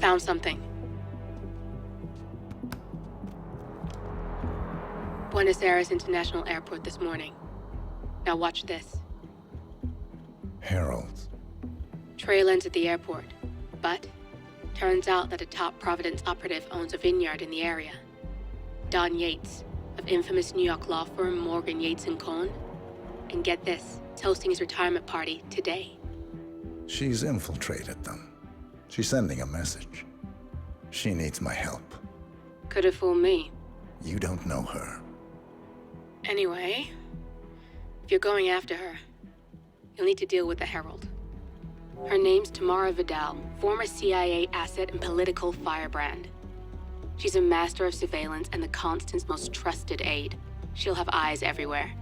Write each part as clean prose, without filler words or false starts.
found something. Buenos Aires International Airport this morning. Now watch this. Heralds. Trail ends at the airport, but turns out that a top Providence operative owns a vineyard in the area. Don Yates, of infamous New York law firm Morgan, Yates & Cohn. And get this, he's hosting his retirement party today. She's infiltrated them. She's sending a message. She needs my help. Could have fooled me. You don't know her. Anyway, if you're going after her, you'll need to deal with the Herald. Her name's Tamara Vidal, former CIA asset and political firebrand. She's a master of surveillance and the Constant's most trusted aide. She'll have eyes everywhere.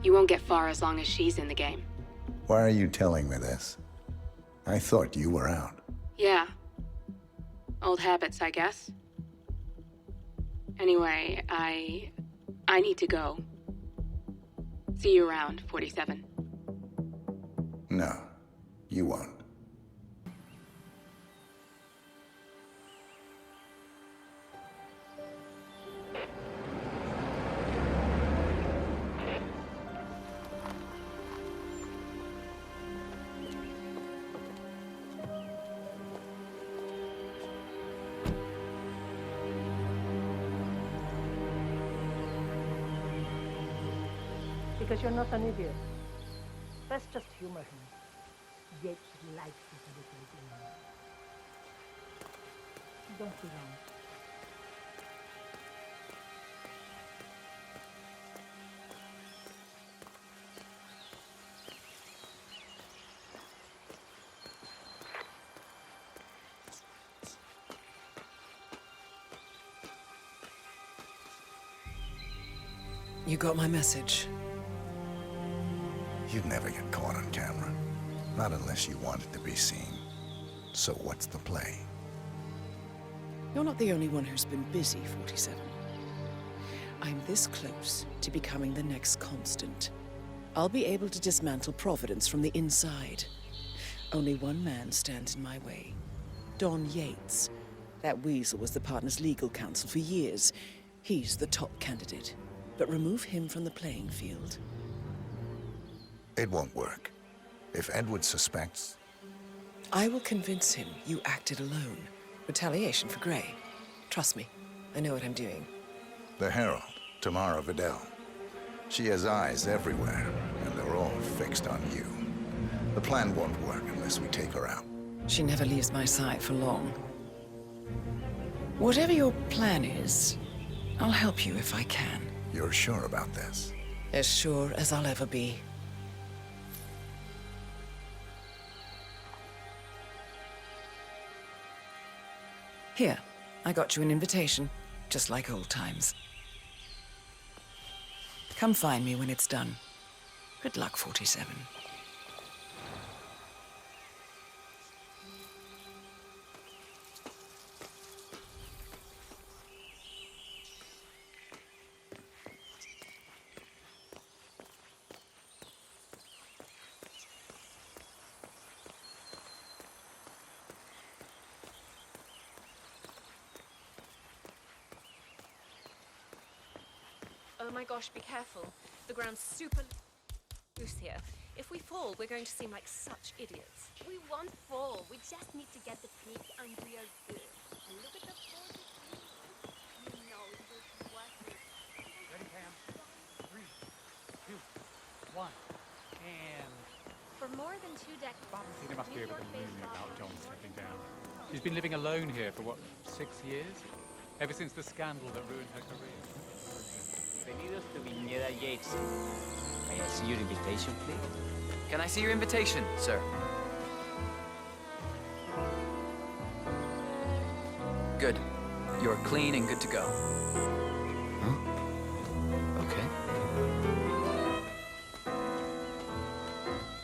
You won't get far as long as she's in the game. Why are you telling me this? I thought you were out. Yeah. Old habits, I guess. Anyway, I need to go. See you around, 47. No, you won't. Because you're not an idiot. Let's just humor him. Yates likes his little game. Don't be long. You got my message. You'd never get caught on camera. Not unless you wanted to be seen. So what's the play? You're not the only one who's been busy, 47. I'm this close to becoming the next Constant. I'll be able to dismantle Providence from the inside. Only one man stands in my way. Don Yates. That weasel was the partner's legal counsel for years. He's the top candidate. But remove him from the playing field. It won't work. If Edward suspects... I will convince him you acted alone. Retaliation for Grey. Trust me, I know what I'm doing. The Herald, Tamara Vidal. She has eyes everywhere, and they're all fixed on you. The plan won't work unless we take her out. She never leaves my side for long. Whatever your plan is, I'll help you if I can. You're sure about this? As sure as I'll ever be. Here, I got you an invitation, just like old times. Come find me when it's done. Good luck, 47. Oh my gosh, be careful. The ground's super loose here. If we fall, we're going to seem like such idiots. We won't fall. We just need to get the peak and we are good. And look at the 40 feet. You know it was worth it. Ready, Pam? 3, 2, 1, and... For more than 2 decades, There must be over the moon about John stepping down. She's been living alone here for, what, 6 years? Ever since the scandal that ruined her career. Bienvenidos to Viñeda Yates. May I see your invitation, please? Can I see your invitation, sir? Good. You're clean and good to go. Huh? Okay.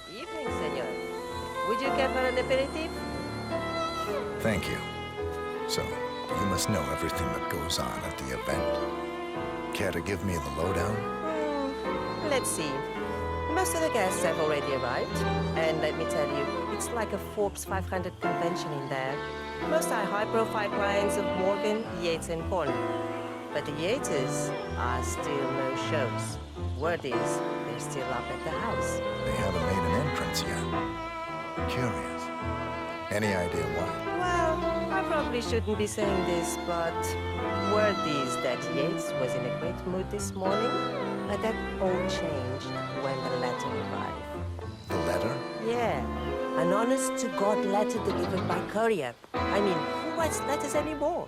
Evening, senor. Would you care for an aperitif? Thank you. So, you must know everything that goes on at the event. Care to give me the lowdown? Let's see. Most of the guests have already arrived. And let me tell you, it's like a Forbes 500 convention in there. Most are high-profile clients of Morgan, Yates, and Horn. But the Yateses are still no shows. Word is, they're still up at the house. They haven't made an entrance yet. Curious. Any idea why? Well, I probably shouldn't be saying this, but word is that Yates was in a great mood this morning, but that all changed when the letter arrived. The letter? Yeah, an honest-to-God letter delivered by courier. I mean, who writes letters anymore?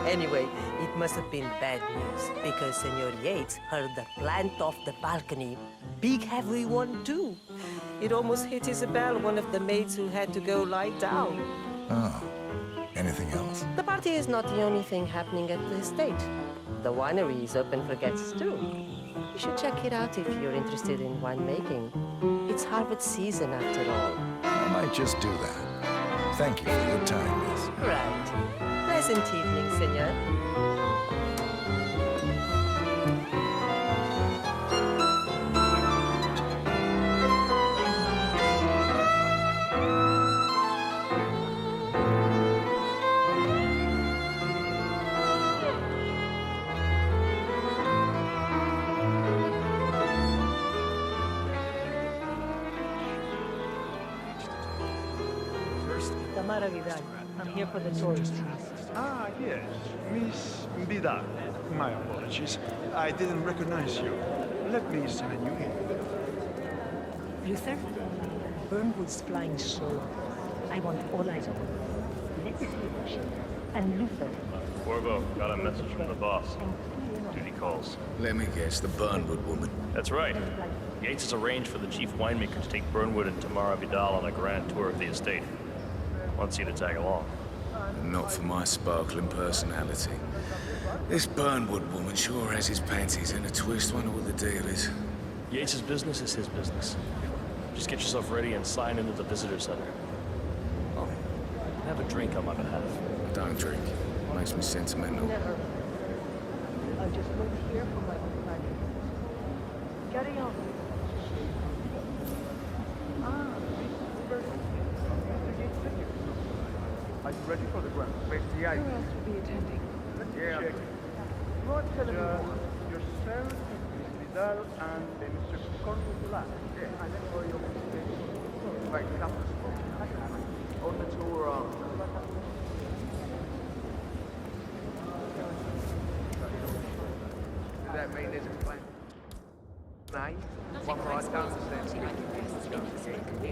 Anyway, it must have been bad news, because Senor Yates heard the plant off the balcony. Big heavy one, too. It almost hit Isabel, one of the maids who had to go lie down. Oh. Anything else? The party is not the only thing happening at the estate. The winery is open for guests, too. You should check it out if you're interested in winemaking. It's harvest season, after all. I might just do that. Thank you for your time, miss. Right. Pleasant evening, senor. Tamara Vidal. I'm here for the tourists. Ah, yes. Miss Vidal. My apologies. I didn't recognize you. Let me sign you in. Luther? Burnwood's flying solo. I want all eyes on him. Let's see the ship. And Luther. Corvo, got a message from the boss. Duty calls. Let me guess, the Burnwood woman. That's right. Yates has arranged for the chief winemaker to take Burnwood and Tamara Vidal on a grand tour of the estate. Wants you to tag along. Not for my sparkling personality. This Burnwood woman sure has his panties in a twist. Wonder what the deal is. Yates' business is his business. Just get yourself ready and sign into the visitor center. Oh, have a drink on my behalf. I don't drink. Makes me sentimental. Never. I just wait here for my companion. Carry on. Are you ready for the ground? Wait, Who else will be attending? Yeah. Yourself, Miss Vidal, and Mr. Corvo Black. Yeah, and then for your right, come on the tour. Does that mean there's a plan? One right down the steps.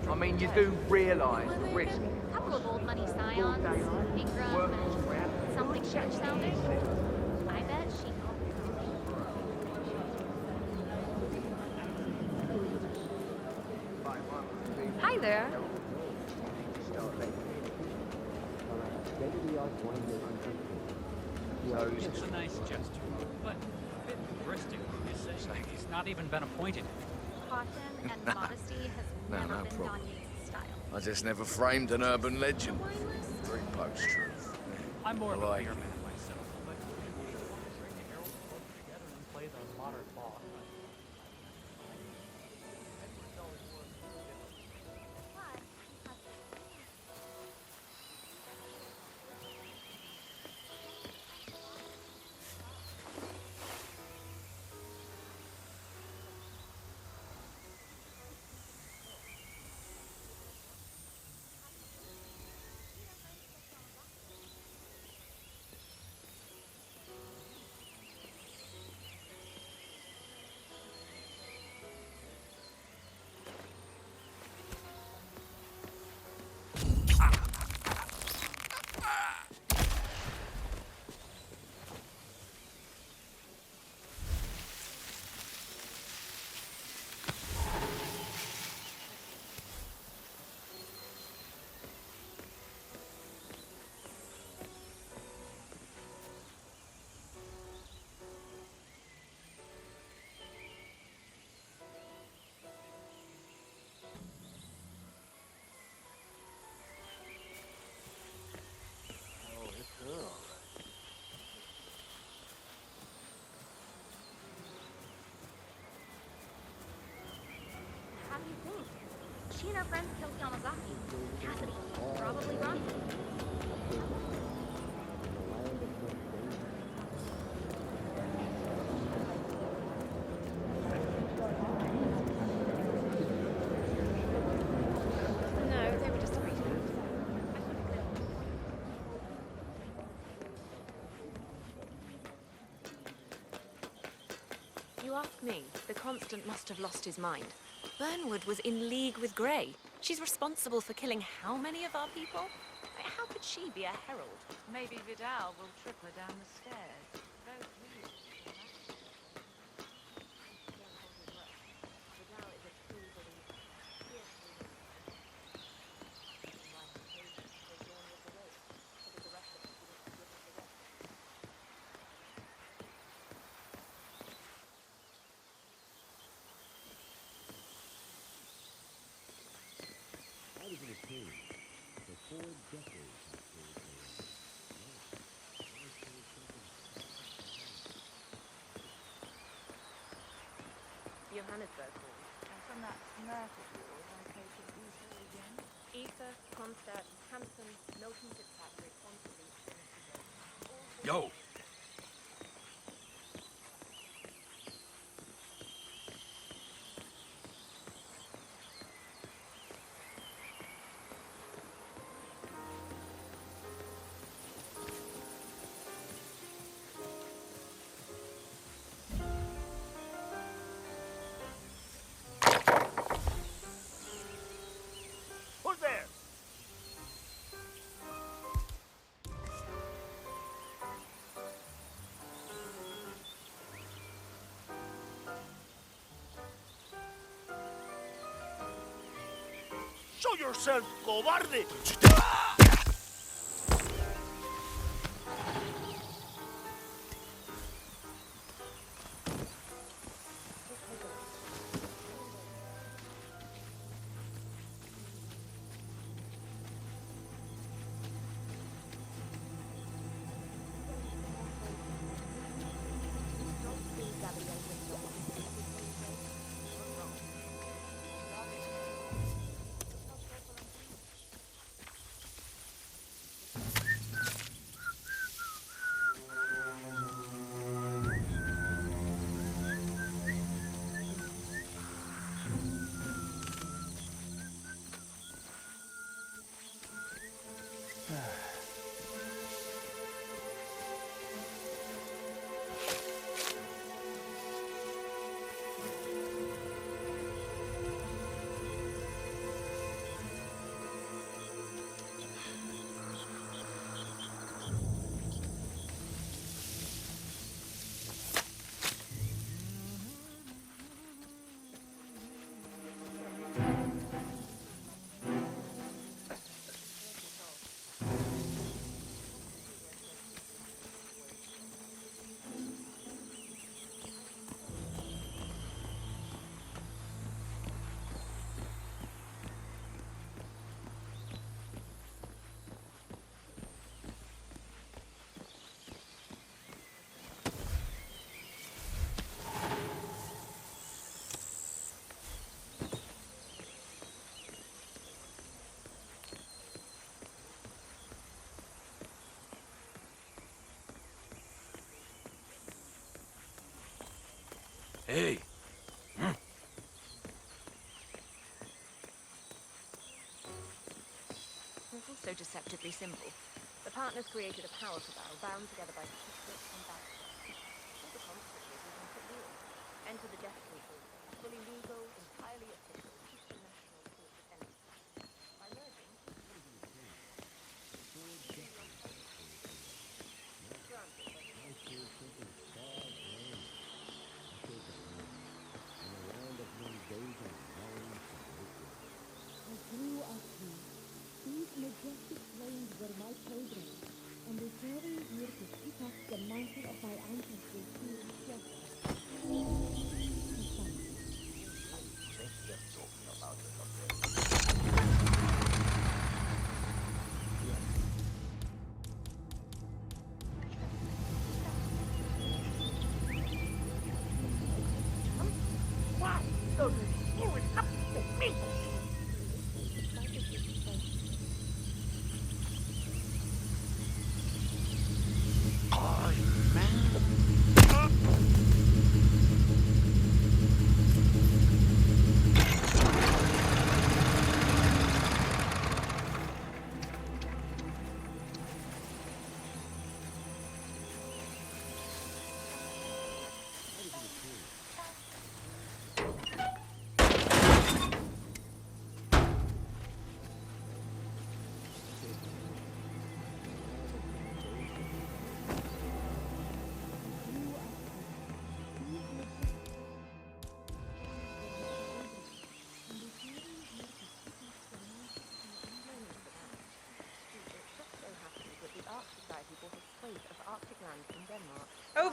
I mean, you do realise the risk. A couple of old money scions, Ingram, and something church sounders. I bet she. Hi there. It's a nice gesture, but a bit hubristic, you say. He's not even been appointed. Caution and modesty has never no been problem. Don Yates' style. I just never framed an urban legend. Three post-truth. I'm more of a Like beer it. man myself, but bring the Herald both together and play the modern law. She and her friends killed Yamazaki. Cassidy, probably Ron. No, they were just afraid. You ask me, the Constant must have lost his mind. Burnwood was in league with Grey. She's responsible for killing how many of our people? How could she be a herald? Maybe Vidal will trip her down the stairs. Both wheels. Vidal is a true believer. Fiercely How does it appear for 4 decades Johannesburg Hall. And from that smirk of yours, I take it Ether again? Ether, Kronstadt, Hampton, Milton Fitzpatrick, Constantly, Yo! Who's there? Show yourself, cobarde! Hey! It's also deceptively simple. The partners created a power cabal bound together by secrets and background. All the consequences is in the deal. Enter the death control. Fully legal, entirely official, supranational court of entity. By merging, These majestic flames were my children, and they came here to pick up the mantle of my ancestors who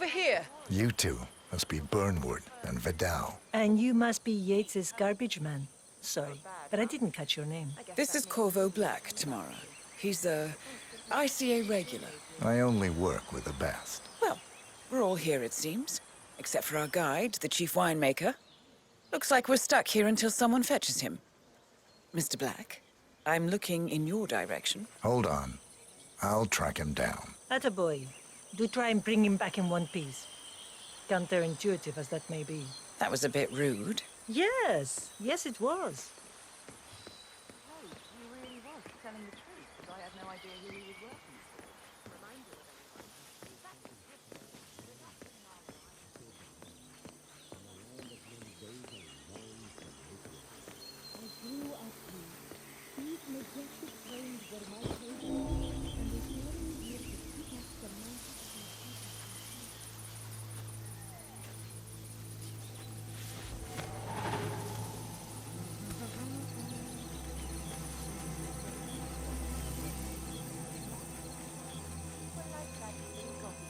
over here. You two must be Burnwood and Vidal. And you must be Yates's garbage man. Sorry, but I didn't catch your name. This is Corvo Black, Tamara. He's a ICA regular. I only work with the best. Well, we're all here, it seems. Except for our guide, the chief winemaker. Looks like we're stuck here until someone fetches him. Mr. Black, I'm looking in your direction. Hold on. I'll track him down. Attaboy. Do try and bring him back in one piece. Counterintuitive as that may be. That was a bit rude. Yes, yes it was. Oh, he really was telling the truth, because I had no idea who he was working for. Reminder of I grew up here. These majestic plains were my playground, and they carried me here to pick up the mantle of my people.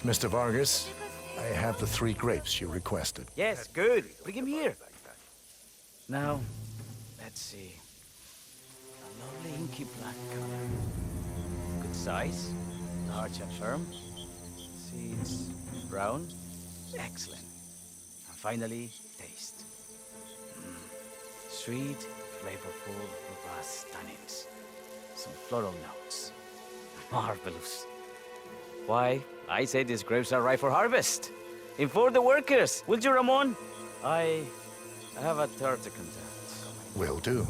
Mr. Vargas, I have the 3 grapes you requested. Yes, good. Bring him here. Now, let's see. A lovely inky black color. Good size. Large and firm. Seeds brown. Excellent. And finally, taste. Sweet, flavorful, robust tannins. Some floral notes. Marvelous. Why, I say these grapes are ripe for harvest. Inform the workers, will you, Ramon? I have a third to conduct. Will do.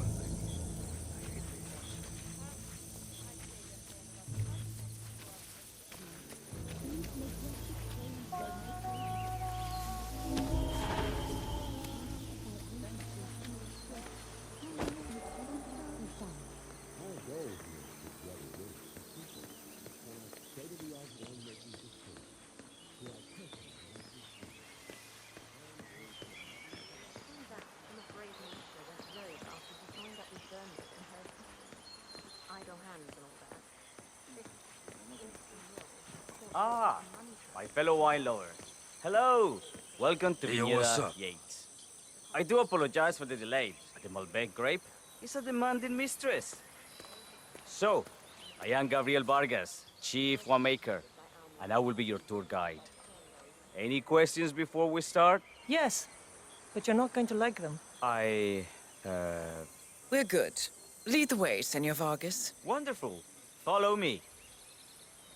Ah, my fellow wine lovers. Hello. Welcome to Hey, what's up? Yates. I do apologize for the delay. The Malbec grape is a demanding mistress. So, I am Gabriel Vargas, chief winemaker, and I will be your tour guide. Any questions before we start? Yes, but you're not going to like them. We're good. Lead the way, Senor Vargas. Wonderful. Follow me.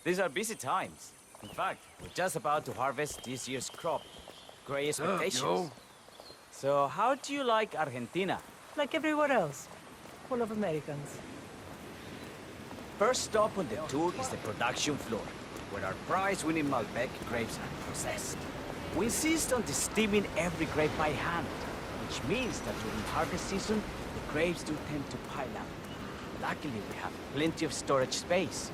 These are busy times. In fact, we're just about to harvest this year's crop. Great expectations. So, how do you like Argentina? Like everywhere else. Full of Americans. First stop on the tour is the production floor, where our prize-winning Malbec grapes are processed. We insist on steaming every grape by hand, which means that during harvest season, the grapes do tend to pile up. Luckily, we have plenty of storage space.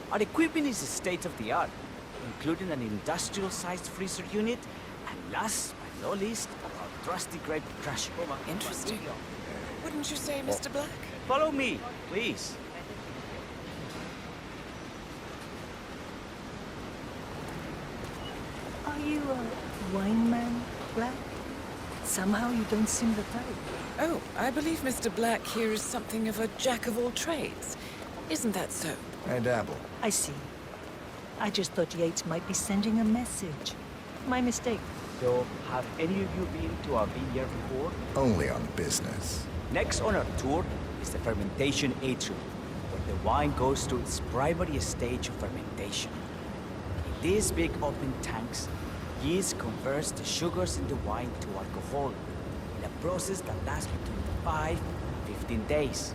Our equipment is state-of-the-art, including an industrial-sized freezer unit, and last but not least, our trusty grape crusher. Interesting. Wouldn't you say, Mr. Black? Follow me, please. Are you a wine man, Black? Somehow you don't seem the type. Oh, I believe Mr. Black here is something of a jack-of-all-trades. Isn't that so? I dabble. I see. I just thought Yates might be sending a message. My mistake. So, have any of you been to our vineyard before? Only on business. Next on our tour is the fermentation atrium, where the wine goes through its primary stage of fermentation. In these big open tanks, yeast converts the sugars in the wine to alcohol, in a process that lasts between 5 and 15 days.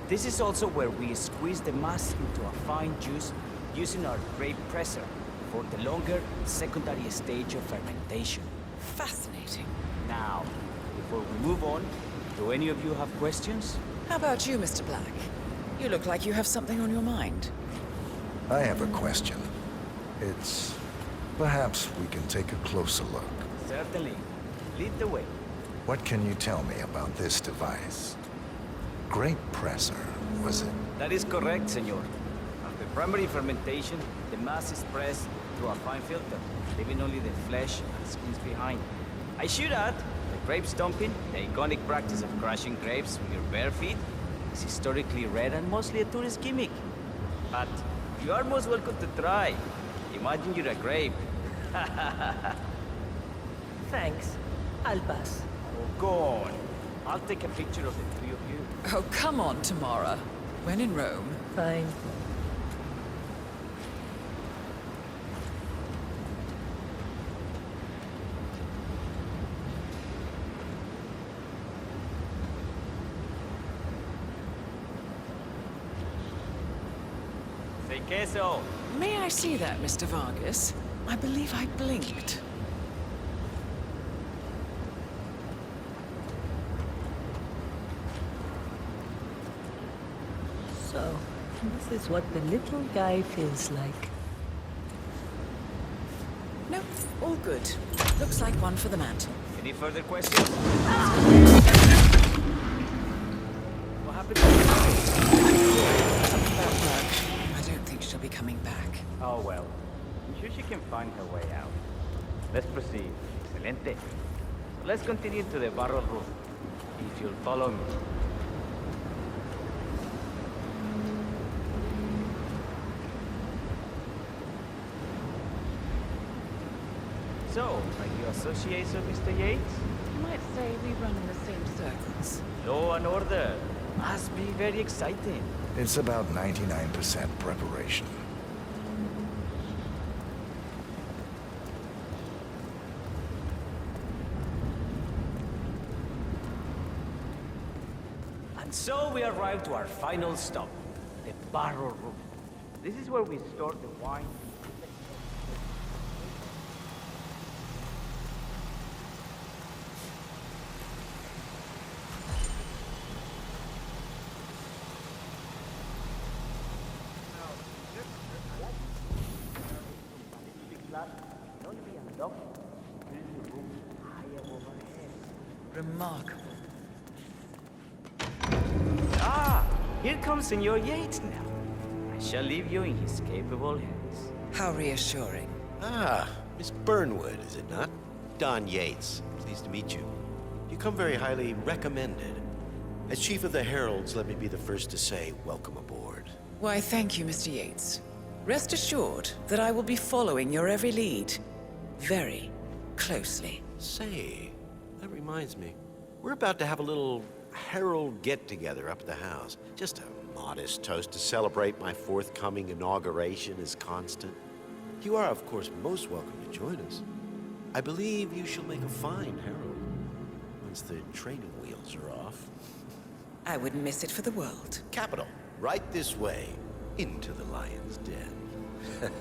This is also where we squeeze the mass into a fine juice using our grape presser for the longer secondary stage of fermentation. Fascinating. Now, before we move on, do any of you have questions? How about you, Mr. Black? You look like you have something on your mind. I have a question. It's... perhaps we can take a closer look. Certainly. Lead the way. What can you tell me about this device? Grape presser, was it? That is correct, senor. After primary fermentation, the mass is pressed through a fine filter, leaving only the flesh and skins behind. I should add, the grape stomping, the iconic practice of crushing grapes with your bare feet, is historically rare and mostly a tourist gimmick. But you are most welcome to try. Imagine you're a grape. Thanks. I'll pass. Oh, go on. I'll take a picture of the three of you. Oh, come on, Tamara. When in Rome. Fine. Say queso. May I see that, Mr. Vargas? I believe I blinked. So, this is what the little guy feels like. No, all good. Looks like one for the mantle. Any further questions? What happened to About her. I don't think she'll be coming back. Oh well. I'm sure she can find her way out. Let's proceed. Excelente. So let's continue to the barrel room. If you'll follow me. So, are you associates of Mr. Yates? You might say we run in the same circles. Law and order. Must be very exciting. It's about 99% preparation. And so we arrive to our final stop, the barrel room. This is where we store the wine. Remarkable. Ah, here comes Senor Yates now. I shall leave you in his capable hands. How reassuring. Ah, Miss Burnwood, is it not? Don Yates. Pleased to meet you. You come very highly recommended. As Chief of the Heralds, let me be the first to say welcome aboard. Why, thank you, Mr. Yates. Rest assured that I will be following your every lead. Very closely. Say, that reminds me. We're about to have a little Herald get-together up at the house. Just a modest toast to celebrate my forthcoming inauguration as Constant. You are, of course, most welcome to join us. I believe you shall make a fine Herald once the training wheels are off. I wouldn't miss it for the world. Capital. Right this way, into the lion's den.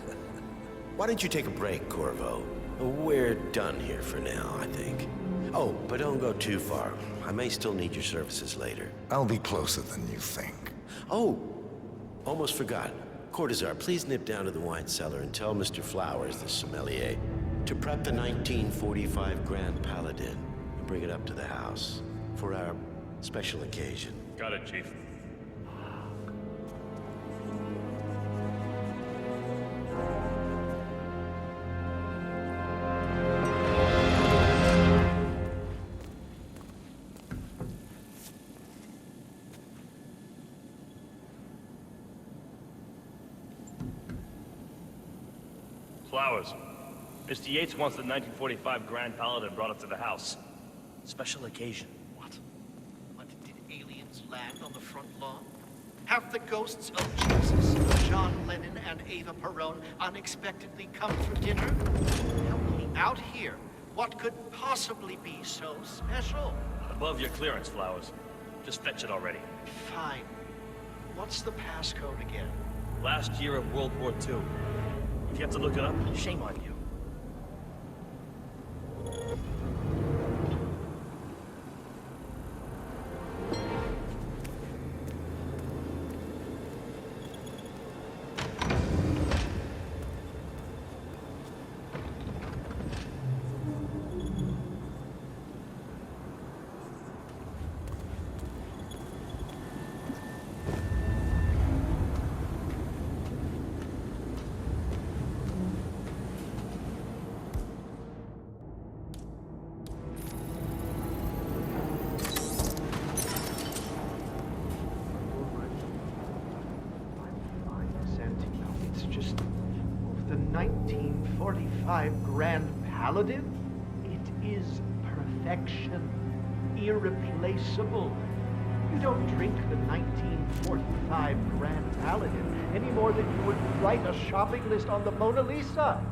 Why don't you take a break, Corvo? We're done here for now, I think. Oh, but don't go too far. I may still need your services later. I'll be closer than you think. Oh, almost forgot. Cortazar, please nip down to the wine cellar and tell Mr. Flowers, the sommelier, to prep the 1945 Grand Paladin and bring it up to the house for our special occasion. Got it, Chief. Flowers. Mr. Yates wants the 1945 Grand Paladin brought up to the house. Special occasion. What? Did aliens land on the front lawn? Have the ghosts of Jesus, John Lennon, and Eva Perón unexpectedly come for dinner? Help me out here. What could possibly be so special? Above your clearance, Flowers. Just fetch it already. Fine. What's the passcode again? Last year of World War II. If you have to look it up, shame on you. 1945 Grand Paladin? It is perfection. Irreplaceable. You don't drink the 1945 Grand Paladin any more than you would write a shopping list on the Mona Lisa.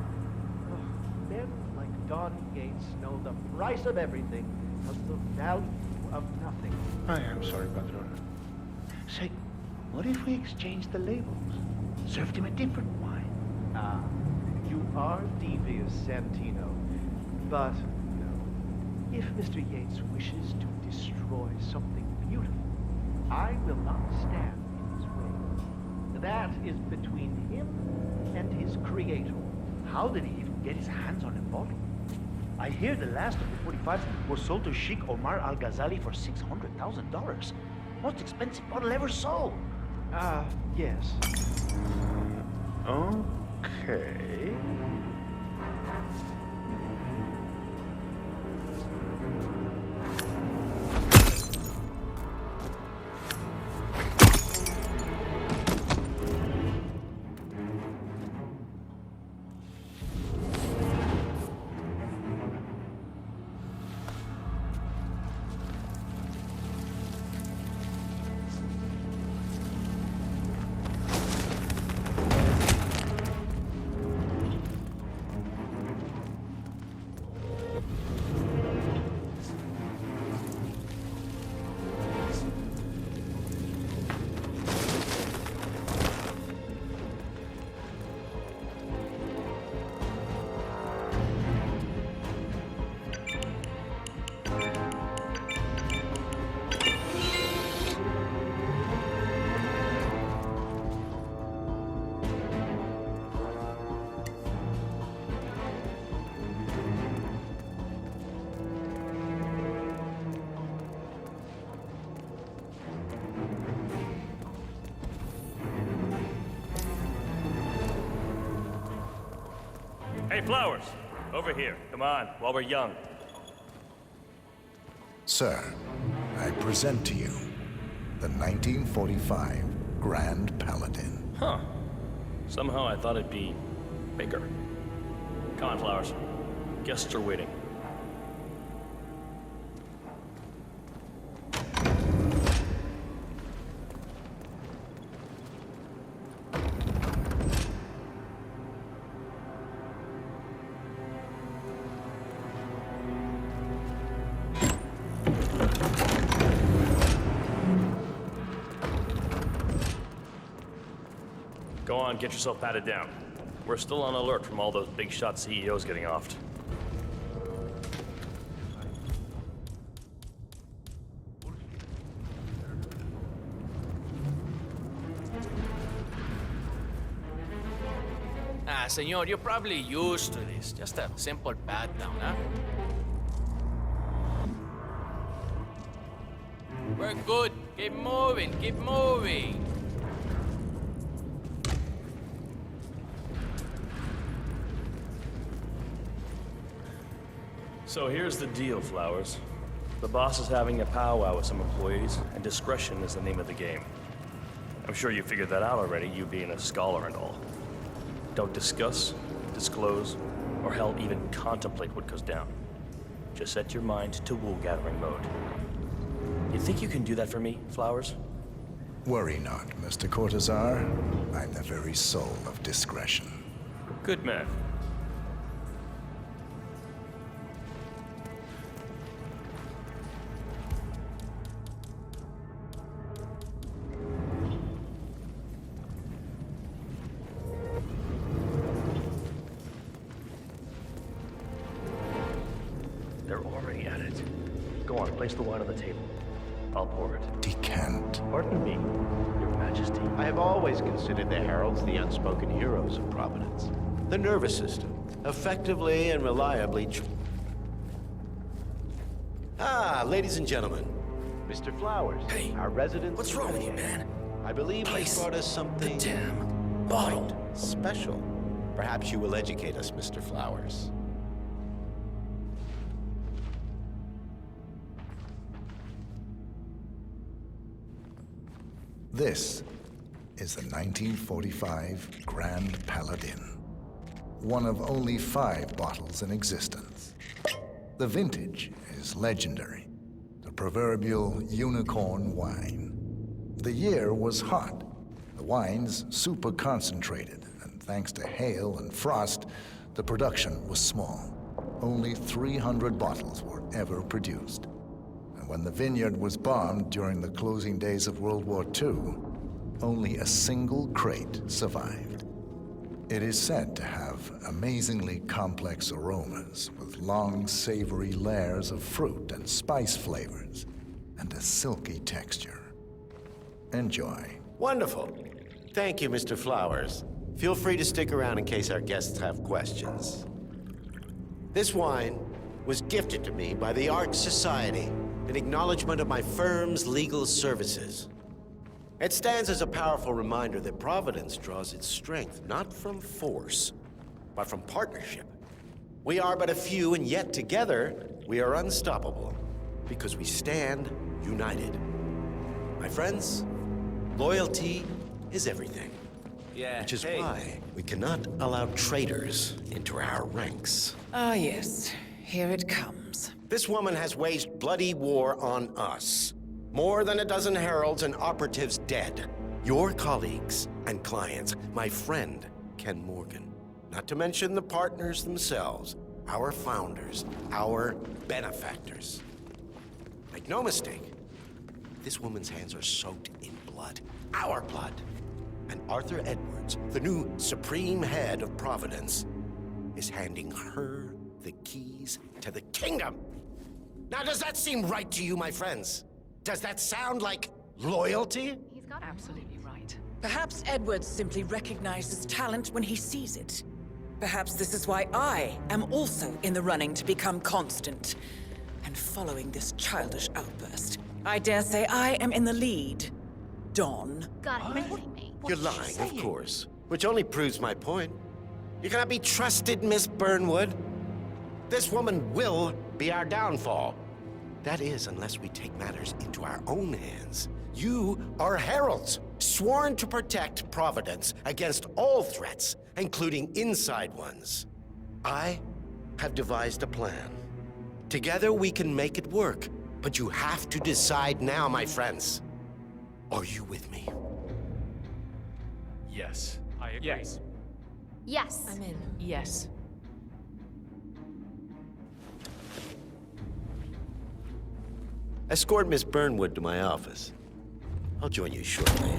Men like Don Gates know the price of everything, but the value of nothing. I am sorry, Padron. Say, what if we exchange the labels? Served him a different wine. Ah, you are devious, Santino. But, no. If Mr. Yates wishes to destroy something beautiful, I will not stand in his way. That is between him and his creator. How did he even get his hands on a bottle? I hear the last of the 45s were sold to Sheikh Omar Al-Ghazali for $600,000. Most expensive bottle ever sold. Yes. Okay. Hey, Flowers! Over here. Come on, while we're young. Sir, I present to you the 1945 Grand Paladin. Huh. Somehow I thought it'd be bigger. Come on, Flowers. Guests are waiting. Go on, get yourself patted down. We're still on alert from all those big shot CEOs getting offed. Senor, you're probably used to this. Just a simple pat down, huh? We're good. Keep moving, keep moving. So here's the deal, Flowers. The boss is having a powwow with some employees, and discretion is the name of the game. I'm sure you figured that out already, you being a scholar and all. Don't discuss, disclose, or hell even contemplate what goes down. Just set your mind to wool-gathering mode. You think you can do that for me, Flowers? Worry not, Mr. Cortazar. I'm the very soul of discretion. Good man. They're already at it. Go on, place the wine on the table. I'll pour it. Decant. Pardon me, Your Majesty. I have always considered the heralds the unspoken heroes of Providence. The nervous system, effectively and reliably ladies and gentlemen, Mr. Flowers, hey, our resident. What's wrong with you, man? I believe he brought us something bottle special. Perhaps you will educate us, Mr. Flowers. This is the 1945 Grand Paladin. one of only 5 bottles in existence. The vintage is legendary, the proverbial unicorn wine. The year was hot, the wine's super concentrated, and thanks to hail and frost, the production was small. Only 300 bottles were ever produced. And when the vineyard was bombed during the closing days of World War II, only a single crate survived. It is said to have amazingly complex aromas with long, savory layers of fruit and spice flavors, and a silky texture. Enjoy. Wonderful. Thank you, Mr. Flowers. Feel free to stick around in case our guests have questions. This wine was gifted to me by the Art Society in acknowledgement of my firm's legal services. It stands as a powerful reminder that Providence draws its strength not from force, but from partnership. We are but a few, and yet together we are unstoppable because we stand united. My friends, loyalty is everything. Yeah, which is why we cannot allow traitors into our ranks. Ah, yes. Here it comes. This woman has waged bloody war on us. More than a dozen heralds and operatives dead. Your colleagues and clients, my friend, Ken Morgan. Not to mention the partners themselves, our founders, our benefactors. Make no mistake, this woman's hands are soaked in blood. Our blood. And Arthur Edwards, the new supreme head of Providence, is handing her the keys to the kingdom. Now, does that seem right to you, my friends? Does that sound like loyalty? He's got absolutely right. Perhaps Edwards simply recognizes talent when he sees it. Perhaps this is why I am also in the running to become constant. And following this childish outburst, I dare say I am in the lead. Dawn. God, kidding me. You're lying, of course. Which only proves my point. You cannot be trusted, Miss Burnwood. This woman will be our downfall. That is, unless we take matters into our own hands. You are heralds, sworn to protect Providence against all threats, including inside ones. I have devised a plan. Together we can make it work, but you have to decide now, my friends. Are you with me? Yes. I agree. Yes. Yes. I'm in. Yes. Escort Miss Burnwood to my office. I'll join you shortly.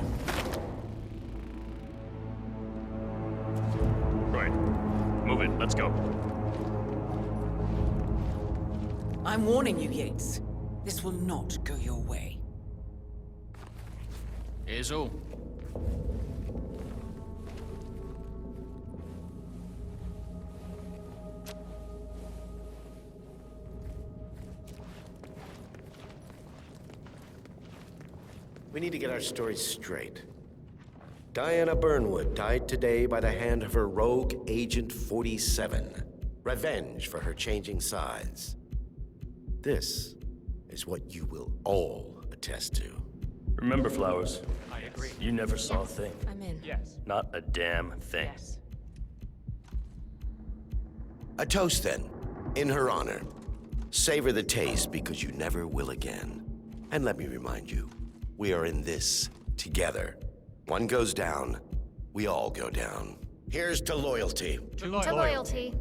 Right. Move it. Let's go. I'm warning you, Yates. This will not go your way. Here's all. We need to get our stories straight. Diana Burnwood died today by the hand of her rogue Agent 47. Revenge for her changing sides. This is what you will all attest to. Remember, Flowers. I agree. You never saw a thing. I'm in. Yes. Not a damn thing. Yes. A toast, then, in her honor. Savor the taste because you never will again. And let me remind you, we are in this together. One goes down, we all go down. Here's to loyalty. To loyalty.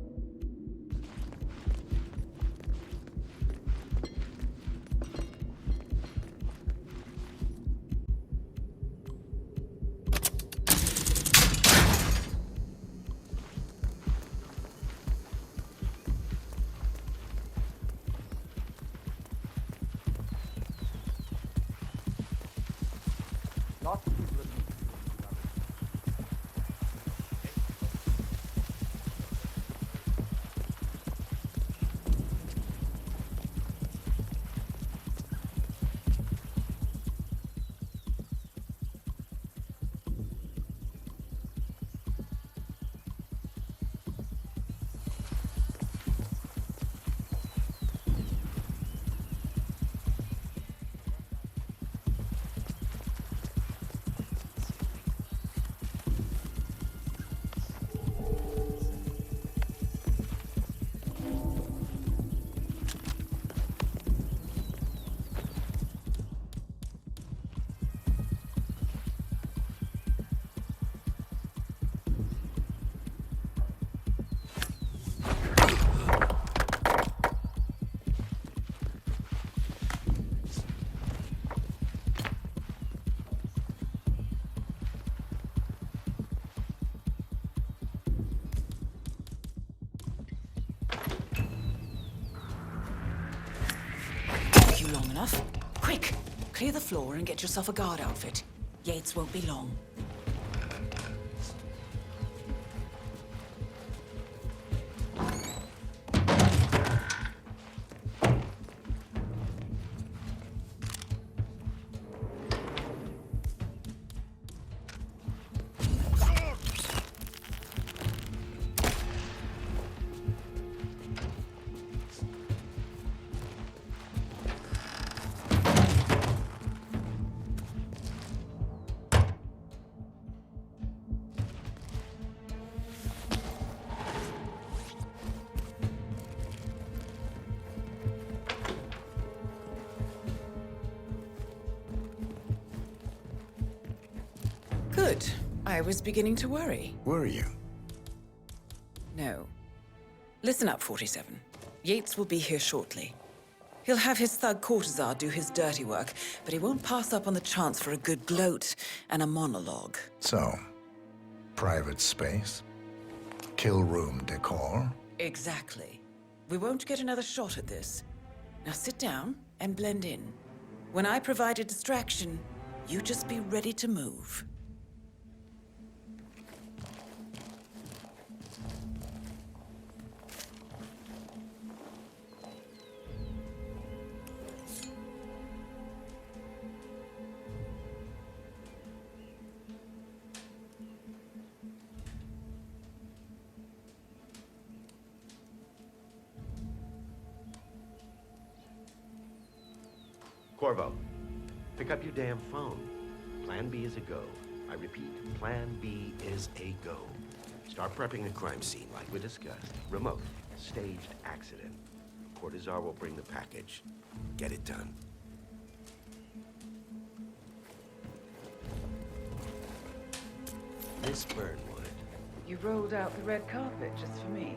you long enough. Quick! Clear the floor and get yourself a guard outfit. Yates won't be long. Good. I was beginning to worry. Were you? No. Listen up, 47. Yates will be here shortly. He'll have his thug courtesan do his dirty work, but he won't pass up on the chance for a good gloat and a monologue. So, private space? Kill room decor? Exactly. We won't get another shot at this. Now sit down and blend in. When I provide a distraction, you just be ready to move. Corvo, pick up your damn phone. Plan B is a go. I repeat, Plan B is a go. Start prepping a crime scene like we discussed. Remote, staged accident. Cortazar will bring the package. Get it done. Miss Burnwood. You rolled out the red carpet just for me.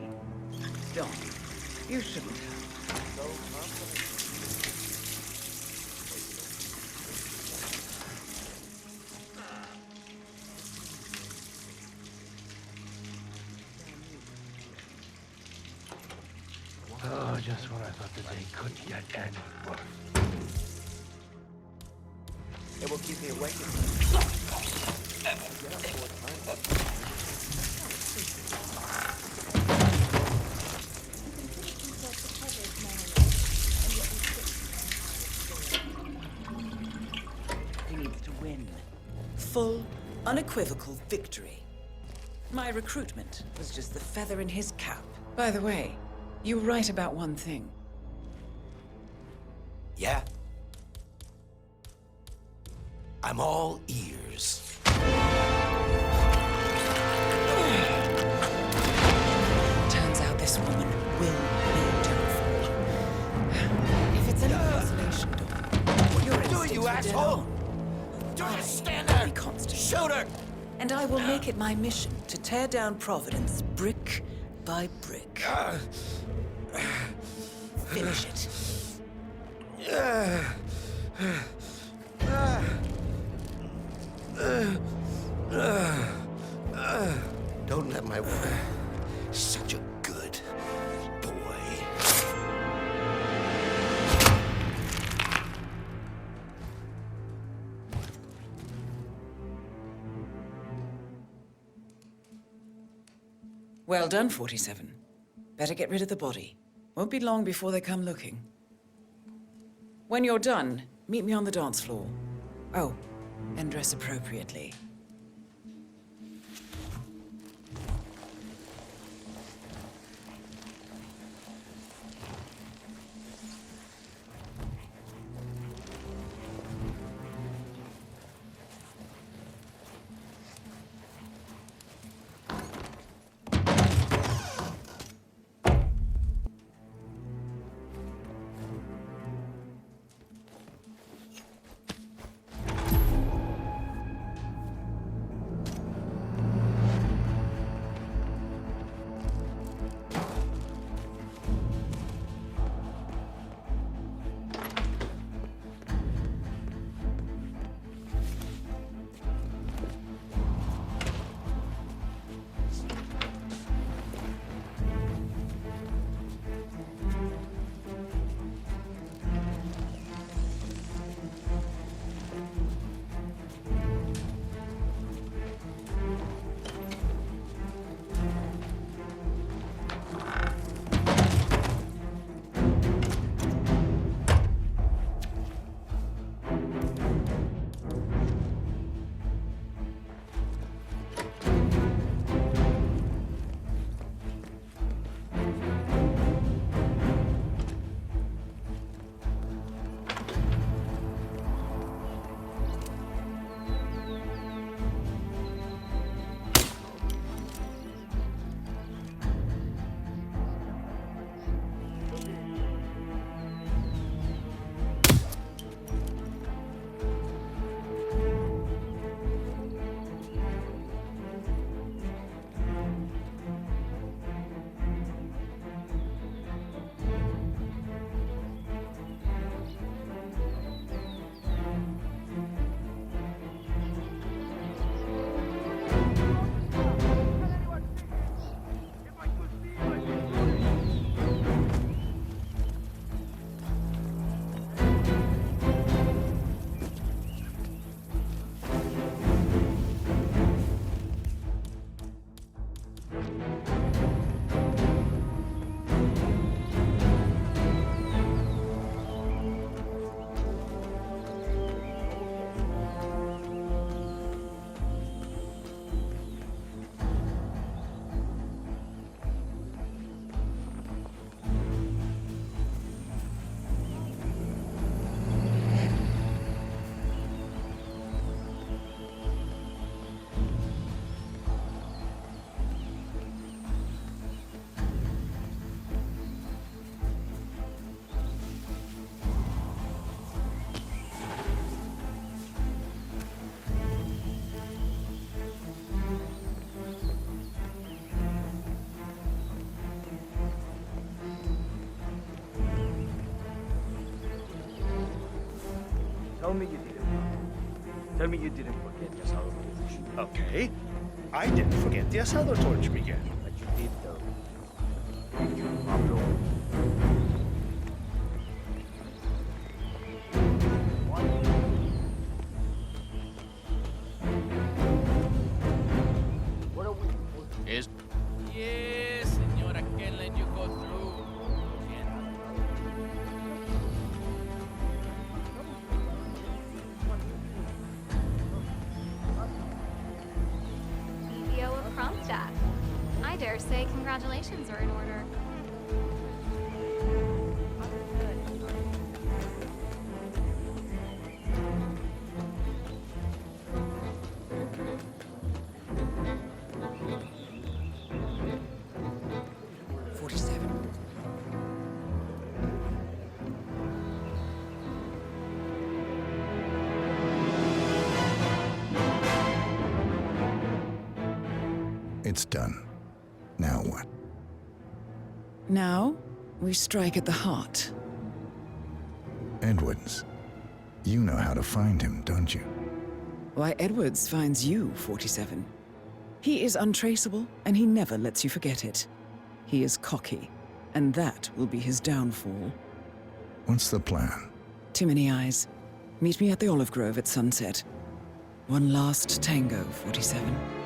Don, you shouldn't have. So confident. Oh, just when I thought the day couldn't get any worse. It will keep me awake. He needs to win. Full, unequivocal victory. My recruitment was just the feather in his cap. By the way, you were right about one thing. Yeah? I'm all ears. Turns out this woman will be terrible. If it's any consolation, Dawn, your instincts you were dead asshole! on. Just stand there! Be constant. Shoot her! And I will make it my mission to tear down Providence brick by brick. Finish it. Don't let my... Such a good boy. Well done, 47. Better get rid of the body. Won't be long before they come looking. When you're done, meet me on the dance floor. Oh, and dress appropriately. Tell me you didn't. Tell me you didn't forget the asado torch. Okay. I didn't forget the asado torch, Miguel. But you did, though. Did you, Pablo? What are we supposed to do? Yes. Yes, senor, I can't let you go through. BBO of Kronstadt. I dare say congratulations are in order. It's done. Now what? Now, we strike at the heart. Edwards. You know how to find him, don't you? Why, Edwards finds you, 47. He is untraceable, and he never lets you forget it. He is cocky, and that will be his downfall. What's the plan? Too many eyes. Meet me at the Olive Grove at sunset. One last tango, 47.